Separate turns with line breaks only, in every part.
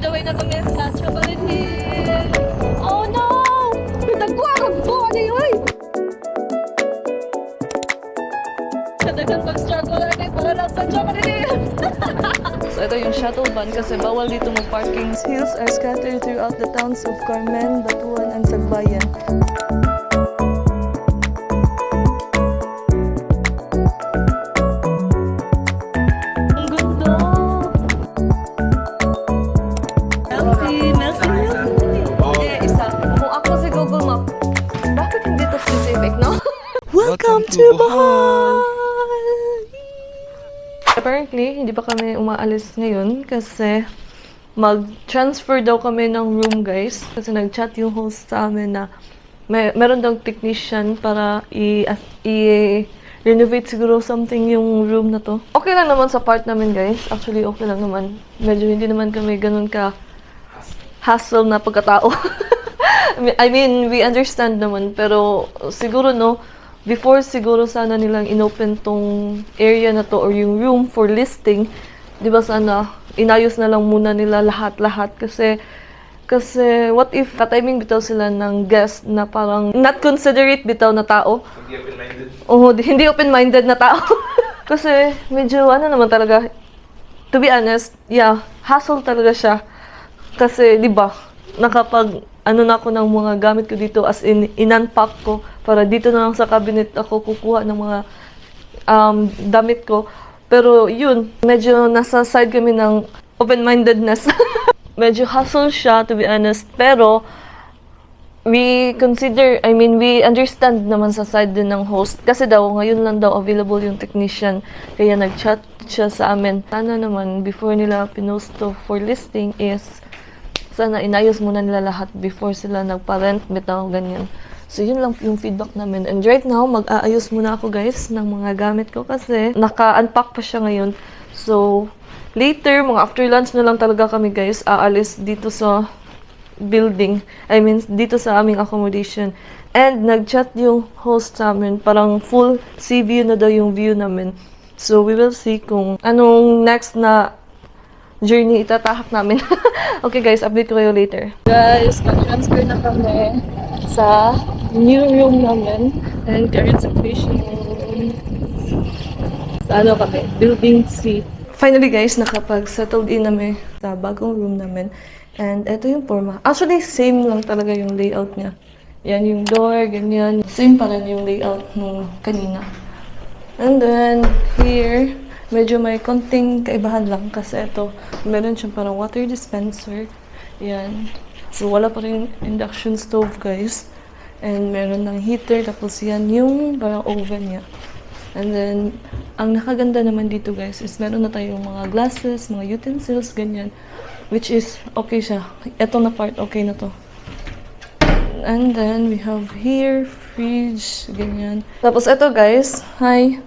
the way na kami sa Chocolate Hill. Oh no! Pinagkuha kang buwan eh, oy! Kadagan pag-struggle natin para lang sa Chocolate Hill. So ito yung shuttle van kasi bawal dito mag-parking. Hills are scattered throughout the towns of Carmen, Batuan, and Sagbayan. Welcome to Bohol! Apparently, hindi pa kami umaalis ngayon kasi mag-transfer daw kami ng room, guys. Kasi nag-chat yung host sa amin na meron daw technician para i-renovate siguro something yung room na to. Okay lang naman sa part namin, guys. Actually, okay lang naman. Medyo hindi naman kami ganun ka hassle na pagkatao. I mean, we understand naman. Pero siguro, no, before siguro sana nilang inopen tong area na to or yung room for listing, di ba sana inayos na lang muna nila lahat-lahat kasi what if ka-timing bitaw sila ng guest na parang not considerate bitaw na tao? Hindi open-minded? Oo, hindi open-minded na tao. Kasi medyo ano naman talaga, to be honest, yeah, hassle talaga siya. Kasi di ba, nakapag ano na ako ng mga gamit ko dito as in in-unpack ko para dito na lang sa cabinet ako kukuha ng mga damit ko. Pero yun, medyo nasa side kami ng open-mindedness. Medyo hassle siya, to be honest. Pero we understand naman sa side din ng host. Kasi daw, ngayon lang daw available yung technician. Kaya nag-chat siya sa amin. Sana naman, before nila pinost to for listing is sana inayos muna nila lahat before sila nagpa-rent, bitaw, ganyan. So, yun lang yung feedback namin. And right now, mag-aayos muna ako, guys, ng mga gamit ko kasi naka-unpack pa siya ngayon. So, later, mga after lunch na lang talaga kami, guys, aalis dito sa building. I mean, dito sa aming accommodation. And nag-chat yung host sa amin. Parang full sea view na daw yung view namin. So, we will see kung anong next na journey itatahak namin. Okay guys, update ko kayo later. Guys, mag-transfer na kami sa new room namin. And current situation sa ano kami, building C. Finally guys, nakapag-settled in namin sa bagong room namin. And ito yung forma. Actually, same lang talaga yung layout niya. Yan yung door, ganyan. Same pa rin yung layout nung kanina. And then, here, medyo may konting kaibahan lang kasi ito, meron siyang parang water dispenser. Yan. So, wala pa rin induction stove, guys. And meron ng heater, tapos yan yung parang oven niya. And then, ang nakaganda naman dito, guys, is meron na tayong mga glasses, mga utensils, ganyan. Which is, okay siya. Ito na part, okay na to. And then, we have here, fridge, ganyan. Tapos ito, guys, hi.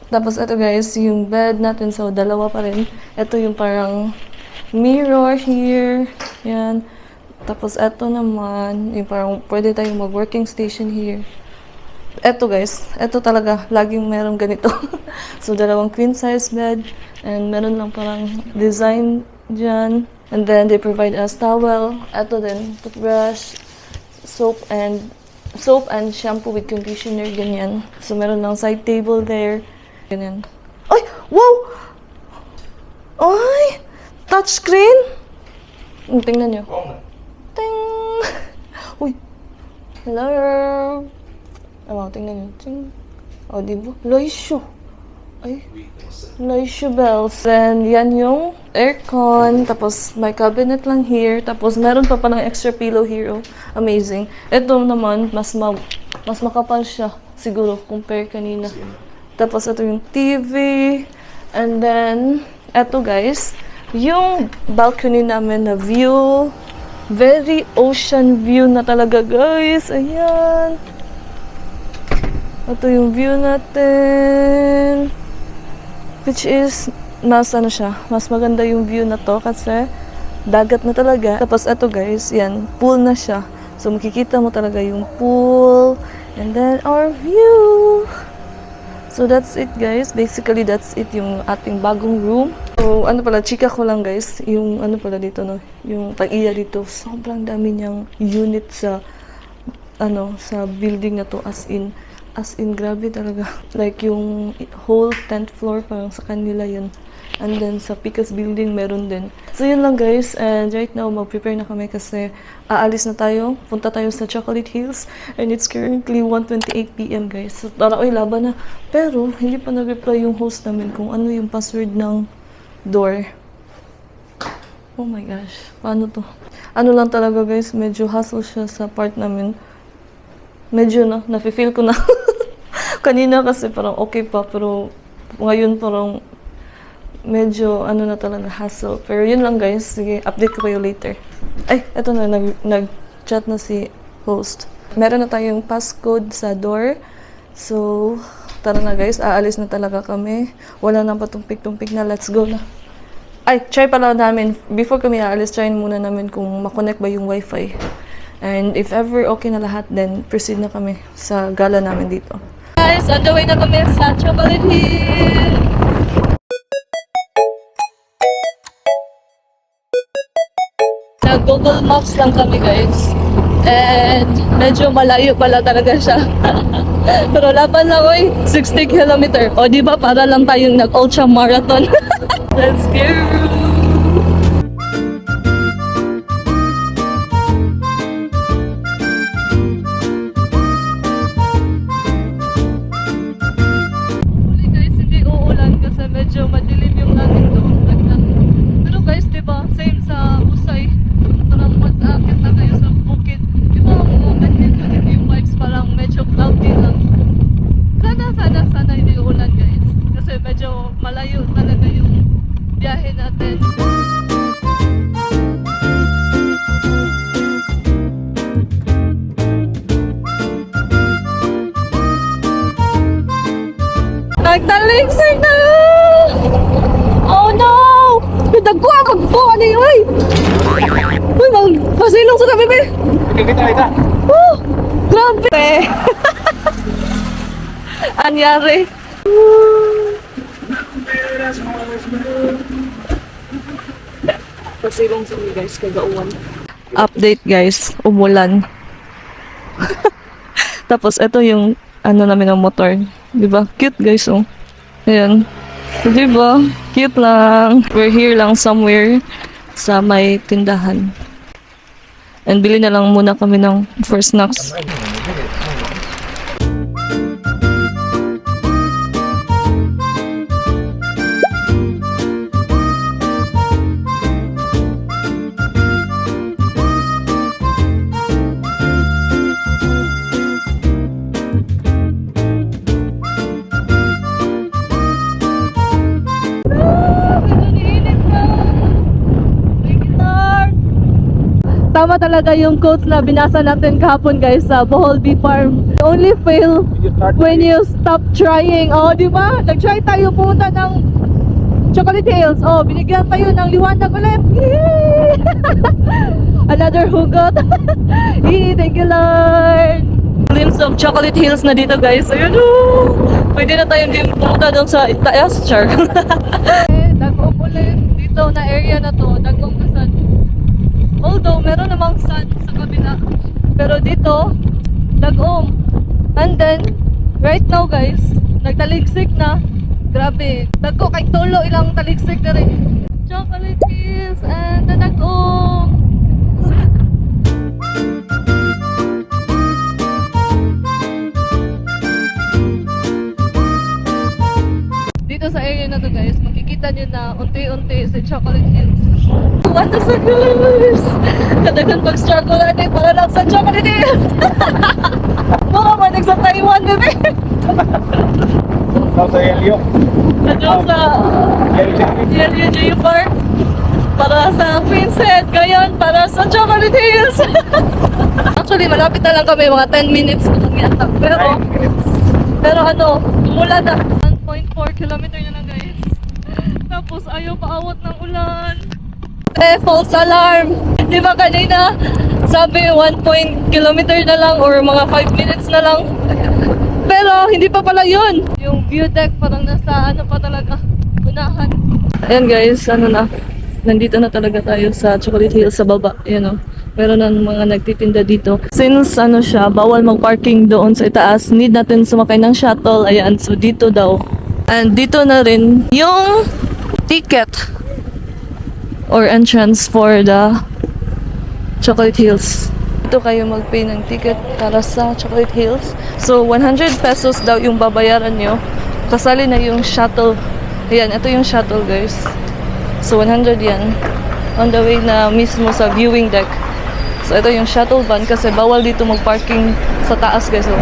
Tapos ito guys, yung bed natin. So, dalawa pa rin. Ito yung parang mirror here. Yan. Tapos ito naman, yung parang pwede tayong mag-working station here. Ito guys, ito talaga, laging meron ganito. So, dalawang queen size bed. And meron lang parang design dyan. And then, they provide us towel. Ito din, toothbrush, soap and shampoo with conditioner, ganyan. So, meron lang side table there. Ganyan. Ay! Wow! Ay! Touchscreen! Tingnan nyo. Ting! Uy! Hello! Wow, tingnan nyo. Ting! O, diba? Laisyo! Ay! Laisyo bells. And yan yung aircon. Tapos may cabinet lang here. Tapos meron pa ng extra pillow here. Oh. Amazing. Ito naman, mas makapal siya. Siguro, compare kanina. Tapos ito yung TV. And then, ito guys, yung balcony namin na view. Very ocean view na talaga guys. Ayan. Ito yung view natin. Which is, mas maganda yung view na to kasi dagat na talaga. Tapos ito guys, yan, pool na siya. So makikita mo talaga yung pool. And then, our view. So that's it guys. Basically, that's it yung ating bagong room. So, ano pala, chika ko lang guys, yung ano pala dito, no, yung tag-iya dito, sobrang dami niyang unit sa, ano, sa building na to, as in, grabe talaga. Like, yung whole 10th floor, parang sa kanila yun. And then, sa Picas building, meron din. So, yun lang guys, and right now, mag-prepare na kami kasi aalis na tayo, punta tayo sa Chocolate Hills, and it's currently 1:28 PM guys. So, tara, oy, laban na. Pero, hindi pa nag-reply yung host namin kung ano yung password ng door. Oh my gosh, paano to? Ano lang talaga guys, medyo hassle siya sa part namin. Medyo na, nafe-feel ko na. Kanina kasi parang okay pa, pero ngayon parang medyo ano na talaga hassle. Pero yun lang guys, sige, update ko kayo later. Ay, eto na, nag-chat na si host. Meron na tayong passcode sa door. So, tara na guys, aalis na talaga kami. Wala nang patumpik-tumpik na, let's go na. Ay, try pala namin, before kami aalis, try muna namin kung makonect ba yung wifi. And if ever okay na lahat, then proceed na kami sa gala namin dito. Guys, on the way na kami sa Chocolate Hill! Sa Google Maps lang kami guys. And medyo malayo pala talaga siya. Pero laban lang, oy, 60 km. O diba, para lang tayong nag-ultra marathon. Let's go! Hopefully guys, hindi uulan kasi medyo madilim yung langit doon. Pero guys, diba, same sa Usay. Parang mag-aakit na kayo sa bukid. Diba, magnet yung vibes parang medyo cloudy lang. Sana hindi uulan guys. Kasi medyo malayo talaga yung biyahe natin. Nagtalingsik na! Oh no! Pinagkuha kag po! Ano yun? Uy, magpasilong sa tabi, be!
Kita.
Oh! Grabe! Anyari? Pasilong sa mga guys, kagauan. Update guys, umulan. Tapos ito yung ano namin ng motor. Diba? Cute guys oh. Ayan. Diba? Cute lang. We're here lang somewhere sa may tindahan. And bili na lang muna kami ng first snacks. Tama talaga yung quotes na binasa natin kahapon guys sa Bohol Bee Farm. You only fail when you stop trying. Oh, di ba? Nag-try tayo pumunta ng Chocolate Hills. Oh, binigyan tayo ng liwanag ulit. Yay! Another hugot. Yay, thank you Lord. Glimpse of Chocolate Hills na dito guys. Ayun oh. Pwede na tayong pumunta doon sa Itaas, char. Dagong ulit dito na area na to. Dagong kasad. Although, meron namang sun sa kabila. Pero dito, dagom. And then, right now guys, nagtaligsik na. Grabe. Dagko kay tulo ilang taligsik na rin. Chocolate Hills and the dagom. Dito sa area na to guys, makikita nyo na unti-unti si Chocolate Hills. What the guys? Kadagan pag-struggle natin para lang sa Chocolate Hills. Baka manig sa Taiwan bebe.
Sa Yelyo.
Nadyo sa Yelyo J Park. Para sa Queenshead. Ngayon, para sa Chocolate Hills. Actually, malapit na lang kami. Mga 10 minutes na lang yata. Pero ano, umulan na. 1.4 kilometer na lang guys. Tapos ayaw paawat ng ulan. False alarm. Di ba kanina sabi 1 kilometer na lang or mga 5 minutes na lang. Pero hindi pa pala yun. Yung view deck parang nasa ano pa talaga, unahan. Ayan guys, ano na, nandito na talaga tayo sa Chocolate Hills sa baba, meron ng mga nagtitinda dito. Since ano siya, bawal mag-parking doon sa itaas, need natin sumakay ng shuttle, ayan, so dito daw. And dito na rin yung ticket or entrance for the Chocolate Hills. Dito kayo mag-pay ng ticket para sa Chocolate Hills. So, 100 pesos daw yung babayaran nyo. Kasali na yung shuttle. Ayan, ito yung shuttle guys. So, 100 yan. On the way na mismo sa viewing deck. So, ito yung shuttle van kasi bawal dito mag-parking sa taas guys. So,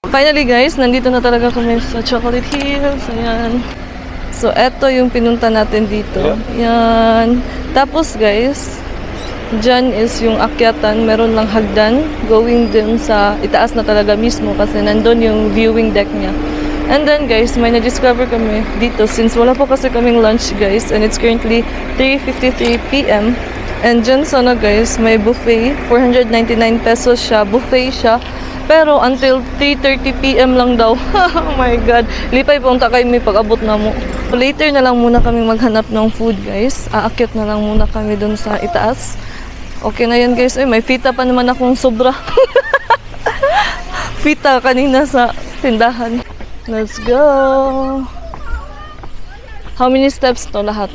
finally guys, nandito na talaga kami sa Chocolate Hills. Ayan. So, eto yung pinunta natin dito. Ayan. Tapos guys, dyan is yung akyatan. Meron lang hagdan going dun sa itaas na talaga mismo kasi nandun yung viewing deck niya. And then guys, may na-discover kami dito since wala pa kasi kaming lunch guys and it's currently 3:53 p.m. And dyan sana guys, may buffet. 499 pesos siya. Buffet siya. Pero until 3:30 p.m. lang daw. Oh my God. Lipay punta kayo may pag-abot na mo. Later na lang muna kami maghanap ng food guys. Aakyat na lang muna kami dun sa itaas. Okay na yan guys. Ay, may fita pa naman akong sobra. Fita kanina sa tindahan. Let's go. How many steps to lahat?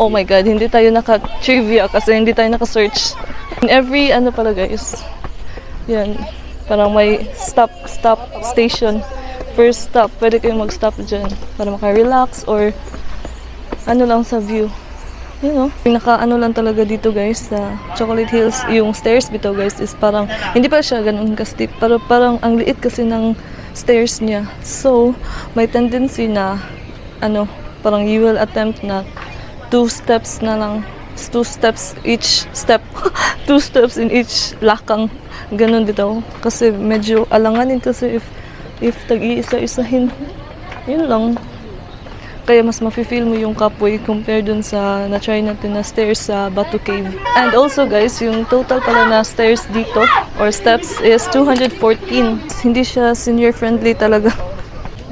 Oh my God. Hindi tayo naka-trivia kasi hindi tayo naka-search. In every ano pala guys. Yan. Parang may stop station. First stop, pwede kayong mag-stop dyan para maka-relax or ano lang sa view. Pinaka-ano lang talaga dito guys sa Chocolate Hills, yung stairs bito guys is parang, hindi pa siya ganun ka-steep, pero parang ang liit kasi ng stairs niya. So, may tendency na, parang you will attempt na 2 steps na lang. 2 steps each step. 2 steps in each lakang. Ganun dito. Kasi medyo alanganin kasi if tag-iisa-isahin. Yun lang. Kaya mas mafe-feel mo yung kapoy compare dun sa na-try natin na stairs sa Batu Cave. And also guys, yung total pala na stairs dito or steps is 214. Hindi siya senior friendly talaga.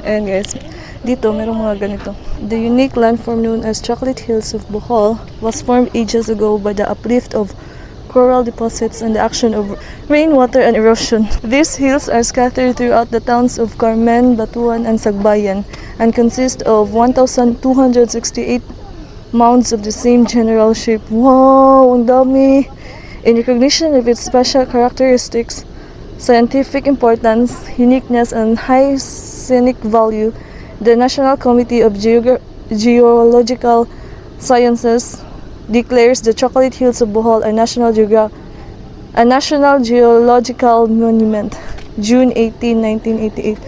And guys, dito merong mga ganito. The unique landform known as Chocolate Hills of Bohol was formed ages ago by the uplift of coral deposits and the action of rainwater and erosion. These hills are scattered throughout the towns of Carmen, Batuan, and Sagbayan and consist of 1,268 mounds of the same general shape. Wow! Ang dami! In recognition of its special characteristics, scientific importance, uniqueness, and high scenic value, the National Committee of Geological Sciences declares the Chocolate Hills of Bohol a National Geological Monument, June 18, 1988.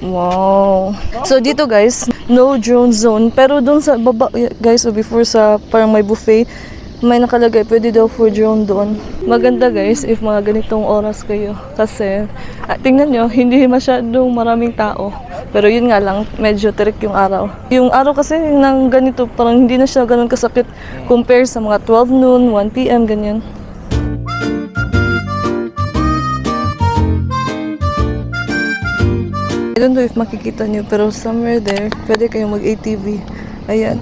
Wow! So dito guys, no drone zone. Pero dun sa baba guys, before sa parang may buffet, may nakalagay, pwede daw for drone doon. Maganda guys if mga ganitong oras kayo. Kasi, tingnan nyo, hindi masyadong maraming tao. Pero yun nga lang, medyo tirik yung araw. Yung araw kasi ng ganito, parang hindi na siya ganun kasakit compare sa mga 12 noon, 1 p.m., ganyan. I don't know if makikita nyo, pero somewhere there, pwede kayong mag-ATV. Ayan,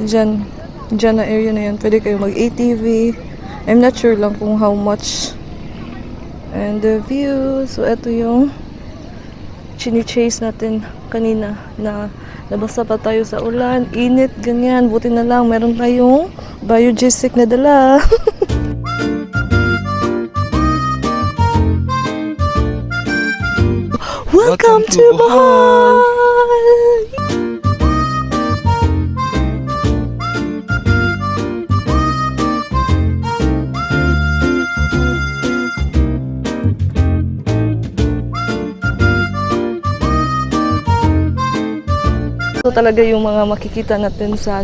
dyan na area na yan, pwede kayong mag-ATV. I'm not sure lang kung how much. And the view, so eto yung chini-chase natin kanina na nabasa pa tayo sa ulan, init, ganyan. Buti na lang, meron tayong biogesic na dala. Welcome to Bohol! So talaga yung mga makikita natin sa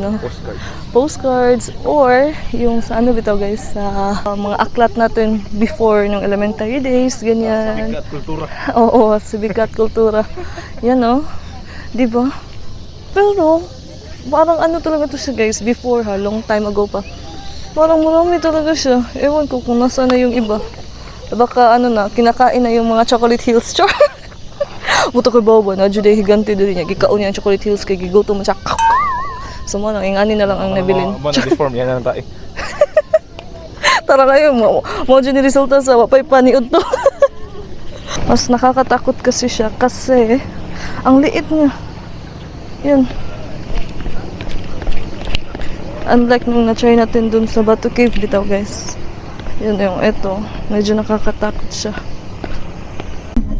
postcards or yung sa bitaw guys sa mga aklat natin before ng elementary days, ganyan. Sibikat Kultura. Oo, Sibikat Kultura. Yan di ba? Pero parang talaga to siya guys before long time ago pa. Parang marami talaga siya. Ewan ko kung nasa na yung iba. Baka ano na, kinakain na yung mga chocolate hills. Char! Buto ko bawa na, juday higante doon niya. Gikaon niya ang chocolate hills kay gigoto mo siya. So mo lang, ingani na lang ang nabilin.
Mo na deform yan na tayo.
Tara na yun, mo dyan resulta sa wapay paniod to. Mas nakakatakot kasi siya kasi ang liit niya. Yan. Unlike nung na-try natin dun sa Batu Cave bitaw guys. Yun yung eto. Medyo nakakatakot siya.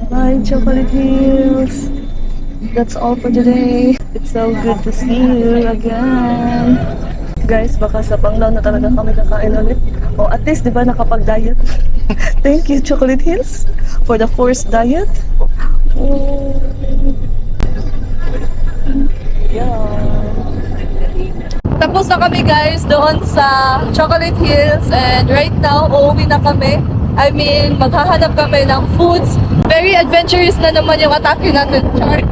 Bye Chocolate Hills! That's all for today. It's so good to see you again. Guys, baka sa Panglao na talaga kami kakain ulit. O at least, di ba, nakapag-diet? Thank you, Chocolate Hills, for the forced diet. Oh. Yeah. Tapos na kami guys doon sa Chocolate Hills and right now, uuwi na kami. I mean, maghahanap kami ng foods. Very adventurous na naman yung atake natin, Char.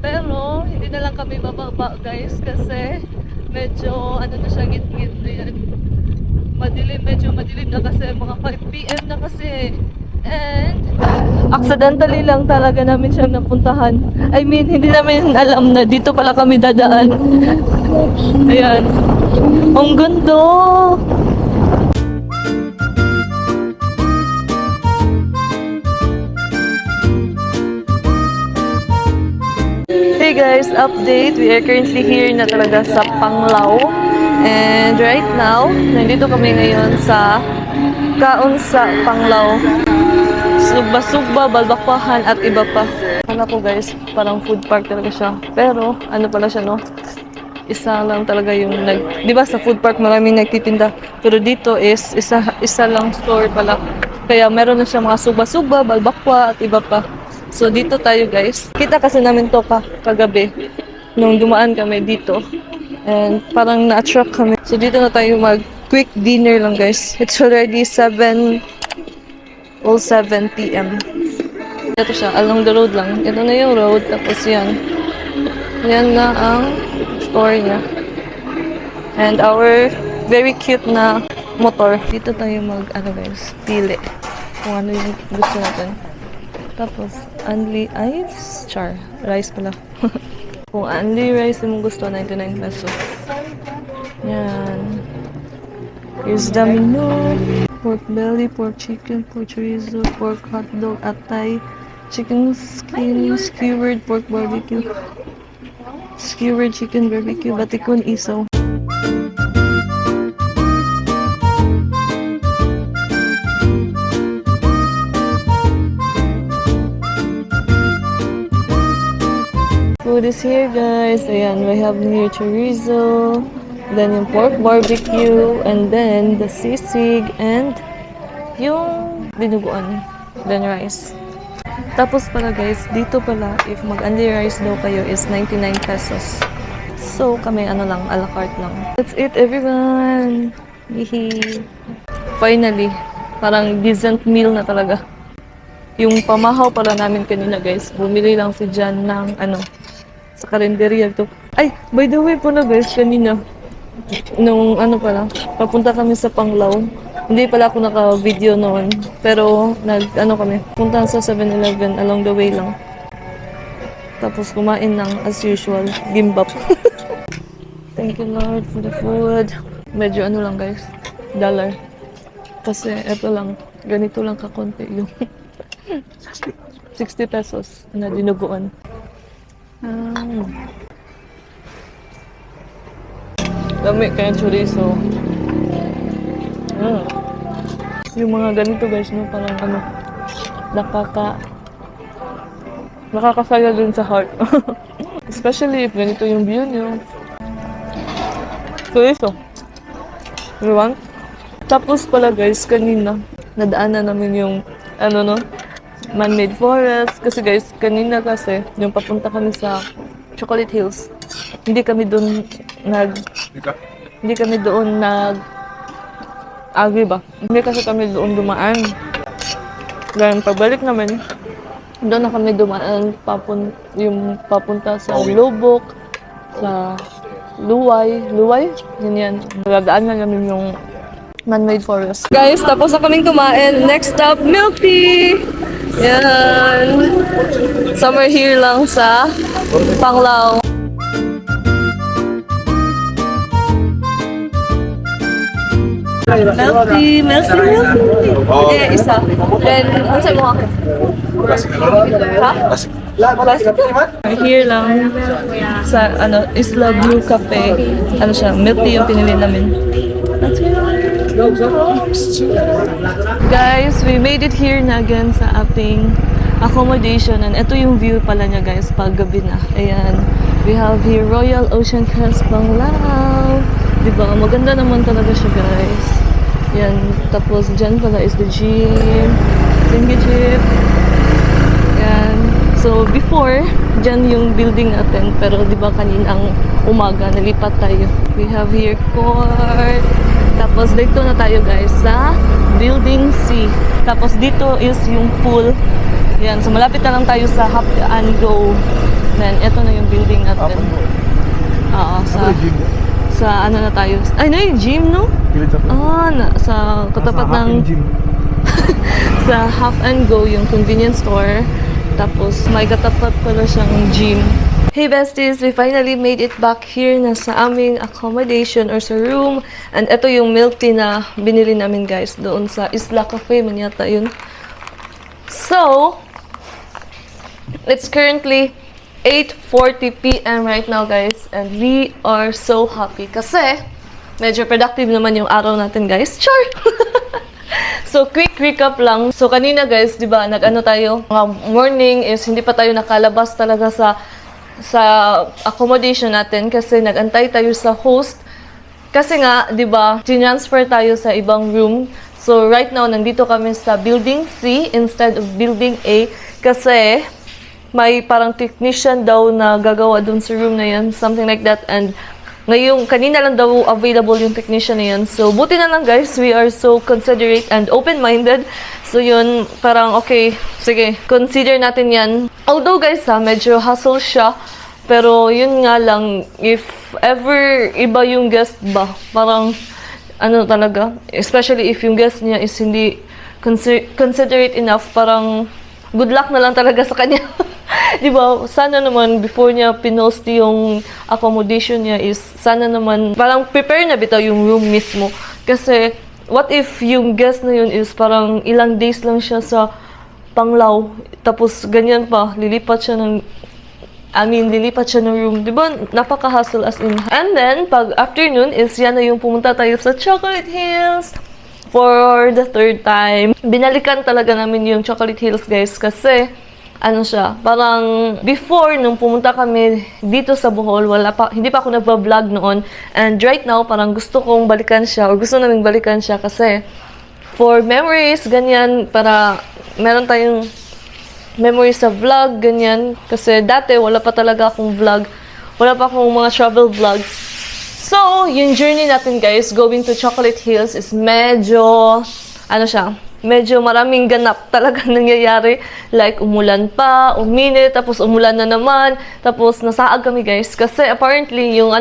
Pero, hindi na lang kami bababa guys kasi medyo ano na siya git-git. Ayan. Madilim, medyo madilim na kasi mga 5 PM na kasi. And accidentally lang talaga namin siyang napuntahan. I mean, hindi namin alam na dito pala kami dadaan. Ayan. Ang ganda! Hey guys, update. We are currently here na talaga sa Panglao. And right now, nandito kami ngayon sa Kaon sa Panglao. Sugba-sugba, balbakwahan at iba pa. Kala ko guys, parang food park talaga siya. Pero, ano pala siya no? Isa lang talaga yung di ba sa food park maraming nagtitinda. Pero dito is isa lang store pala. Kaya meron na siya mga sugba-sugba, balbakwa at iba pa. So dito tayo guys. Kita kasi namin to kagabi nung dumaan kami dito. And parang na-attract kami. So dito na tayo mag quick dinner lang guys. It's already 7:07 PM. Ito siya, along the road lang. Ito na yung road, tapos yan. Yan na ang store niya. And our very cute na motor. Dito tayo mag, guys, pili. Kung ano yung gusto natin. Tapos, only ice, char. Rice pala. Kung only rice yung gusto, 99 pesos. Yan. Here's the menu. Pork belly, pork chicken, pork chorizo, pork hotdog, atay, chicken skin, skewered pork barbecue, skewered chicken barbecue, batikon isaw. Food is here guys. Ayan, we have here chorizo, then yung pork barbecue, and then the sisig, and yung dinuguan, then rice. Tapos pala guys, dito pala, if mag-only rice daw kayo is 99 pesos. So kami ano lang, a la carte lang. That's it everyone! Hihi! Finally, parang decent meal na talaga. Yung pamahaw pala namin kanina guys, bumili lang si Jan ng sa karinderya to. Ay, by the way po na guys, kanina, nung pala, papunta kami sa Panglao. Hindi pala ako naka-video noon, pero kami, punta sa 7-Eleven along the way lang. Tapos kumain ng, as usual, gimbap. Thank you Lord for the food. Medyo lang guys, dollar. Kasi eto lang, ganito lang kakonti yung 60 pesos na dinuguan. Dami kaya chorizo. Yung mga ganito guys, no, parang nakakasaya dun sa heart. Especially if ganito yung view nyo. Chorizo. You want? Tapos pala guys, kanina, nadaanan namin yung, man-made forest. Kasi guys, kanina kasi, yung papunta kami sa Chocolate Hills, hindi kami doon agri ba? Hindi kasi kami doon dumaan. Then, pagbalik namin, doon na kami dumaan papunta sa Lubok, sa Luway, ganyan. Nadaan na namin yung man-made forest. Guys, tapos na kaming kumain. Next stop, milk tea! Yan. Summer here lang sa Panglao. Milk tea. Eh, isa. Then, ano sa'yo mo ako? Ha? Here lang sa Isla Blue Cafe. Ano siya, milk tea yung pinili namin. Guys, we made it here na again sa ating accommodation. And ito yung view pala niya guys pag gabi na. Ayan. We have here Royal Ocean Crest Panglao. Diba? Maganda naman talaga siya guys. Yan. Tapos dyan pala is the gym. Thingy jeep. Yan. So before, dyan yung building natin. Pero diba kaninang umaga, nalipat tayo. We have here court. Tapos dito na tayo guys sa Building C. Tapos dito is yung pool. Yan. So malapit na lang tayo sa Hop and Go. Then ito na yung building natin. Oo. Sa ano na tayo. Ay, na yung gym, no? Sa katapat ng sa Hop and Go yung convenience store. Tapos may katapat pala siyang gym. Hey besties, we finally made it back here na sa aming accommodation or sa room. And ito yung milk tea na binili namin guys doon sa Isla Cafe man yata yun. So, it's currently 8:40 p.m. right now guys. And we are so happy kasi medyo productive naman yung araw natin guys. Char! So, quick recap lang. So, kanina guys, di ba, nag-ano tayo? Morning is hindi pa tayo nakalabas talaga sa accommodation natin kasi nag-antay tayo sa host. Kasi nga, di ba, transfer tayo sa ibang room. So, right now, nandito kami sa Building C instead of Building A kasi may parang technician daw na gagawa dun sa room na yan. Something like that. And ngayong, kanina lang daw available yung technician na yan. So, buti na lang guys, we are so considerate and open-minded. So, yun, parang okay, sige, consider natin yan. Although guys medyo hassle siya. Pero yun nga lang, if ever iba yung guest ba, parang ano talaga, especially if yung guest niya is hindi considerate enough, parang good luck na lang talaga sa kanya. Diba, sana naman before niya pinost yung accommodation niya is sana naman parang prepare na bitaw yung room mismo. Kasi what if yung guest na yun is parang ilang days lang siya sa Panglao, tapos ganyan pa, lilipat siya ng room. Diba, napaka-hassle as in. And then, pag afternoon is yan na yung pumunta tayo sa Chocolate Hills for the third time. Binalikan talaga namin yung Chocolate Hills guys kasi ano siya, parang before nung pumunta kami dito sa Bohol, hindi pa ako nagva-vlog noon. And right now, parang gusto kong balikan siya or gusto naming balikan siya kasi for memories, ganyan, para meron tayong memories sa vlog, ganyan. Kasi dati, wala pa talaga akong vlog. Wala pa akong mga travel vlogs. So, yung journey natin guys, going to Chocolate Hills is medyo, medyo maraming ganap talaga nangyayari. Like, umulan pa, uminit, tapos umulan na naman. Tapos, nasaag kami guys. Kasi apparently, yung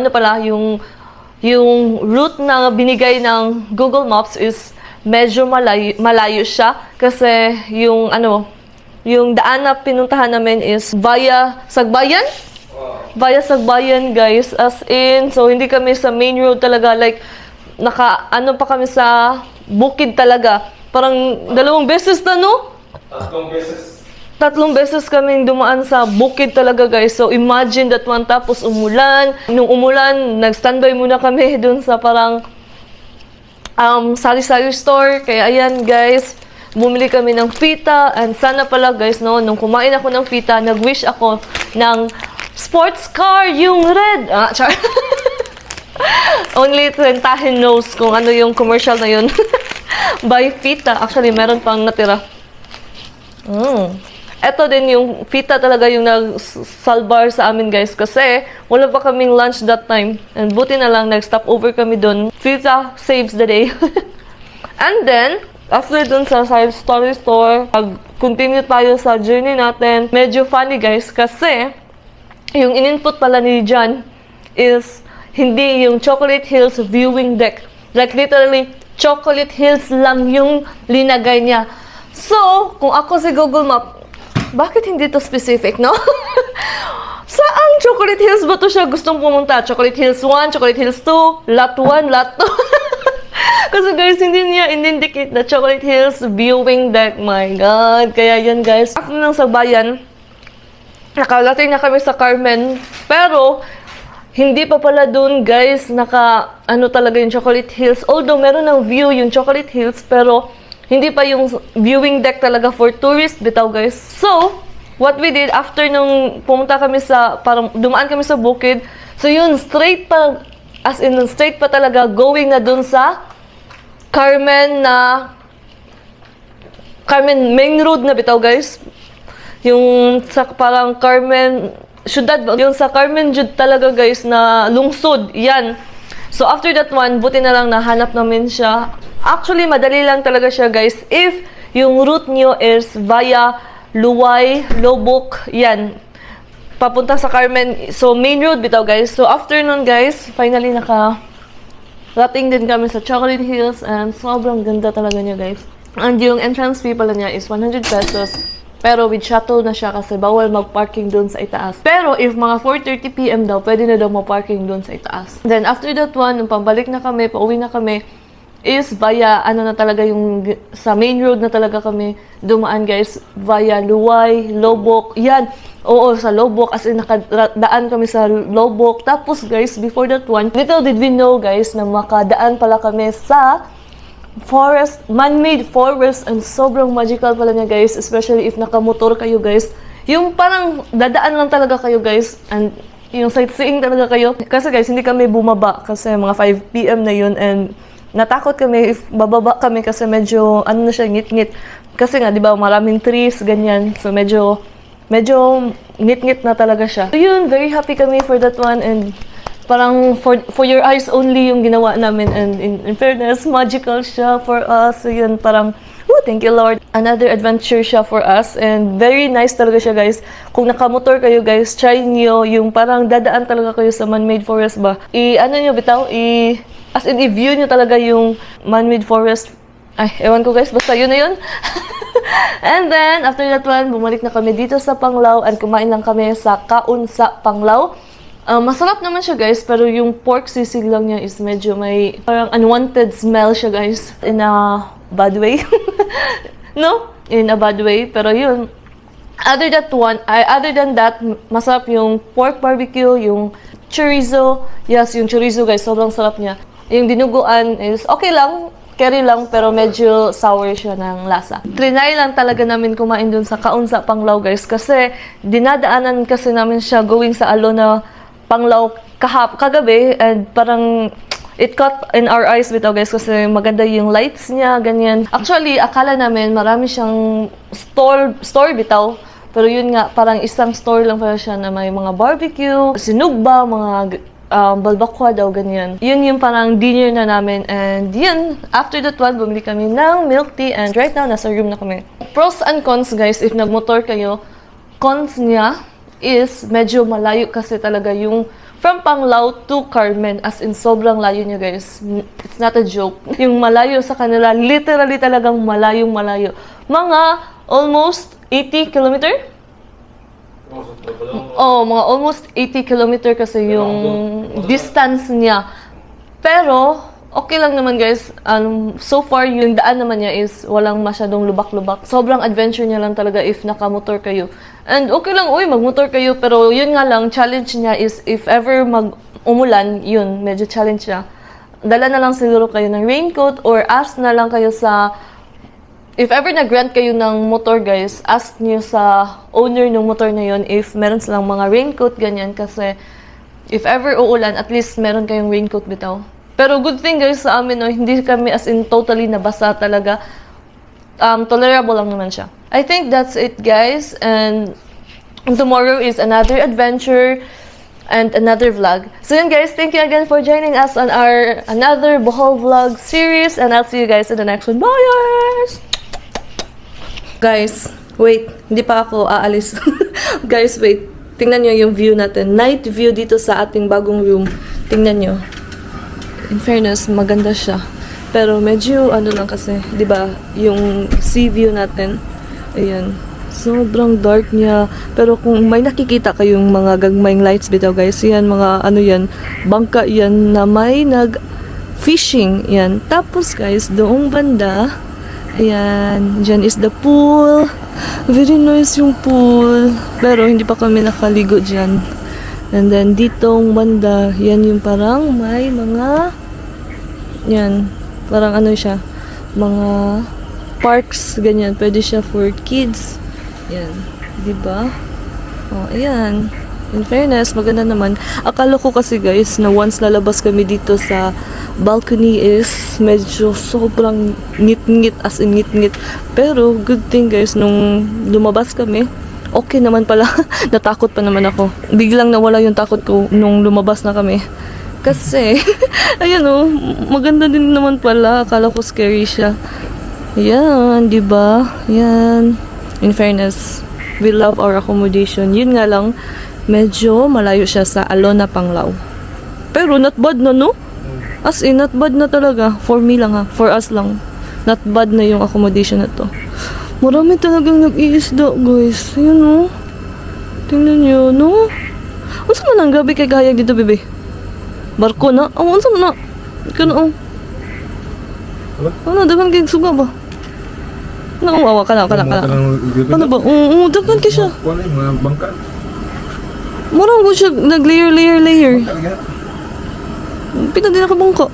yung route na binigay ng Google Maps is medyo malayo siya. Kasi, yung daan na pinuntahan namin is via Sagbayan. Via Sagbayan guys. As in, so hindi kami sa main road talaga. Like, pa kami sa bukid talaga. Parang 2 beses na, no? 3 beses kaming dumaan sa bukid talaga, guys. So, imagine that one. Tapos, umulan. Nung umulan, nag-standby muna kami dun sa parang sari-sari store. Kaya, ayan, guys. Bumili kami ng fita. And sana pala, guys, no? Nung kumain ako ng fita, nag-wish ako ng sports car, yung red. Char. Only Trentahin knows kung ano yung commercial na yun. By Fita. Actually, meron pang natira. Ito din yung Fita talaga yung nag-salbar sa amin, guys. Kasi wala pa kaming lunch that time. And buti na lang, nag-stop over kami dun. Fita saves the day. And then, after dun sa side story store, continue tayo sa journey natin. Medyo funny, guys, kasi yung in-input pala ni John is hindi yung Chocolate Hills viewing deck. Like literally, Chocolate Hills lang yung linagay niya. So, kung ako si Google Map, bakit hindi to specific, no? Saan Chocolate Hills ba to siya gustong pumunta? Chocolate Hills 1, Chocolate Hills 2, Lot 1, Lot 2. Kasi guys, hindi niya in-indicate na Chocolate Hills viewing deck. My God. Kaya yun, guys. After ng Sagbayan, nakalating na kami sa Carmen. Pero, hindi pa pala dun, guys, ano talaga yung Chocolate Hills. Although, meron ng view yung Chocolate Hills, pero hindi pa yung viewing deck talaga for tourists, bitaw, guys. So, what we did, after nung pumunta kami parang dumaan kami sa bukid, so yun, straight pa, as in, straight pa talaga, going na dun sa Carmen main road na, bitaw, guys. Yung sa parang Carmen syudad, yung sa Carmen Jud talaga, guys, na lungsod, yan. So after that one, buti na lang nahanap namin siya. Actually, madali lang talaga siya, guys, if yung route nyo is via Luway, Lobok, yan, papunta sa Carmen. So main road, bitaw, guys. So after nun, guys, finally rating din kami sa Chocolate Hills, and sobrang ganda talaga niya, guys. And yung entrance fee pala niya is 100 pesos. Pero with shuttle na siya kasi bawal mag-parking doon sa itaas. Pero if mga 4:30 PM daw, pwede na daw mag-parking doon sa itaas. Then after that one, nung pabalik na kami, pauwi na kami, is via, na talaga yung, sa main road na talaga kami dumaan, guys, via Luway, Lobok, yan. Oo, sa Lobok, as in nakadaan kami sa Lobok. Tapos, guys, before that one, little did we know, guys, na makadaan pala kami sa forest, man-made forest, and sobrang magical pala niya, guys, especially if nakamotor kayo, guys. Yung parang dadaan lang talaga kayo, guys, and yung sightseeing talaga kayo. Kasi, guys, hindi kami bumaba kasi mga 5 PM na yun, and natakot kami if bababa kami kasi medyo, na siya, ngit-ngit. Kasi nga, di ba, maraming trees, ganyan. So, medyo ngit-ngit na talaga siya. So, yun, very happy kami for that one, and parang for your eyes only yung ginawa namin, and in fairness, magical siya for us. So yun, parang, thank you, Lord. Another adventure siya for us, and very nice talaga siya, guys. Kung nakamotor kayo, guys, try niyo yung parang dadaan talaga kayo sa man-made forest ba. Nyo bitaw, as in, i-view nyo talaga yung man-made forest. Ay, ewan ko, guys, basta yun na yun. And then, after that one, bumalik na kami dito sa Panglao, and kumain lang kami sa Kaun sa Panglao. Masarap naman siya, guys, pero yung pork sisig lang niya is medyo may parang unwanted smell siya, guys, in a bad way. No? In a bad way. Pero yun, other than that, masarap yung pork barbecue, yung chorizo. Yes, yung chorizo, guys, sobrang sarap niya. Yung dinuguan is okay lang, carry lang, pero medyo sour siya ng lasa. Trinay lang talaga namin kumain dun sa Kaun sa Panglao, guys, kasi dinadaanan kasi namin siya going sa Alona Panglao kagabi, and parang it caught in our eyes bitaw, guys, kasi maganda yung lights niya, ganyan. Actually, akala namin marami siyang store bitaw, pero yun nga, parang isang store lang pala siya na may mga barbecue, sinugba, mga balbakwa daw, ganyan. Yun yung parang dinner na namin, and yun, after that one, bumili kami ng milk tea, and right now, nasa room na kami. Pros and cons, guys, if nagmotor kayo, cons niya is medyo malayo kasi talaga yung from Panglao to Carmen, as in sobrang layo niya, guys. It's not a joke. Yung malayo sa kanila, literally talagang malayong malayo. Mga almost 80 kilometer? Mga almost 80 kilometer kasi yung distance niya. Pero, okay lang naman, guys. So far, yung daan naman niya is walang masyadong lubak-lubak. Sobrang adventure niya lang talaga if nakamotor kayo. And okay lang, magmotor kayo. Pero yun nga lang, challenge niya is if ever umulan, yun, medyo challenge siya. Dala na lang siguro kayo ng raincoat, or ask na lang kayo if ever nag-rent kayo ng motor, guys, ask niyo sa owner ng motor na yun if meron silang mga raincoat, ganyan. Kasi if ever uulan, at least meron kayong raincoat bitaw. Pero good thing guys sa amin, no, hindi kami as in totally nabasa talaga. Tolerable lang naman siya. I think that's it guys, and tomorrow is another adventure and another vlog. So yun guys, thank you again for joining us on our another Bohol vlog series, and I'll see you guys in the next one. Bye guys! Guys, wait, hindi pa ako aalis. Guys, wait. Tingnan nyo yung view natin. Night view dito sa ating bagong room. Tingnan nyo. In fairness, maganda siya. Pero medyo ano lang kasi, 'di ba? Yung sea view natin. Ayan. Sobrang dark niya. Pero kung may nakikita kayong mga gagmayng lights bitaw guys, yan mga ano yan, bangka yan na may nag-fishing. Yan. Tapos guys, doong banda, ayan, dyan is the pool. Very nice yung pool. Pero hindi pa kami nakaligo dyan. And then ditong banda, yan yung parang may mga, yan, parang ano siya, mga parks, ganyan. Pwede siya for kids. Yan. Diba? Oh, ayan. In fairness, maganda naman. Akala ko kasi guys, na once lalabas kami dito sa balcony is medyo sobrang ngit-ngit, as in ngit-ngit. Pero good thing guys, nung lumabas kami, okay naman pala. Natakot pa naman ako. Biglang nawala yung takot ko nung lumabas na kami. Kasi, ayan oh, maganda din naman pala. Akala ko scary siya. Ayan, diba? Ayan. In fairness, we love our accommodation. Yun nga lang, medyo malayo siya sa Alona, Panglao. Pero not bad na, no? As in, not bad na talaga. For me lang ha. For us lang. Not bad na yung accommodation na to. Marami talagang nag-iisda, guys. Yun, no? Tingnan nyo, no? Unsa man ang gabi kay gayag dito, bebe? Barko na? Oh, unsa man na? Ikaw na, oh. Ano, dagan kay suga ba? Nauwawa ka na. Ano ba? Oo, dagan kay siya.
Wala yung mga bangka.
Marang ko siya nag-layer. Pita din ako bangko.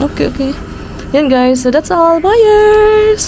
Okay. Yan guys, so that's all. Bye!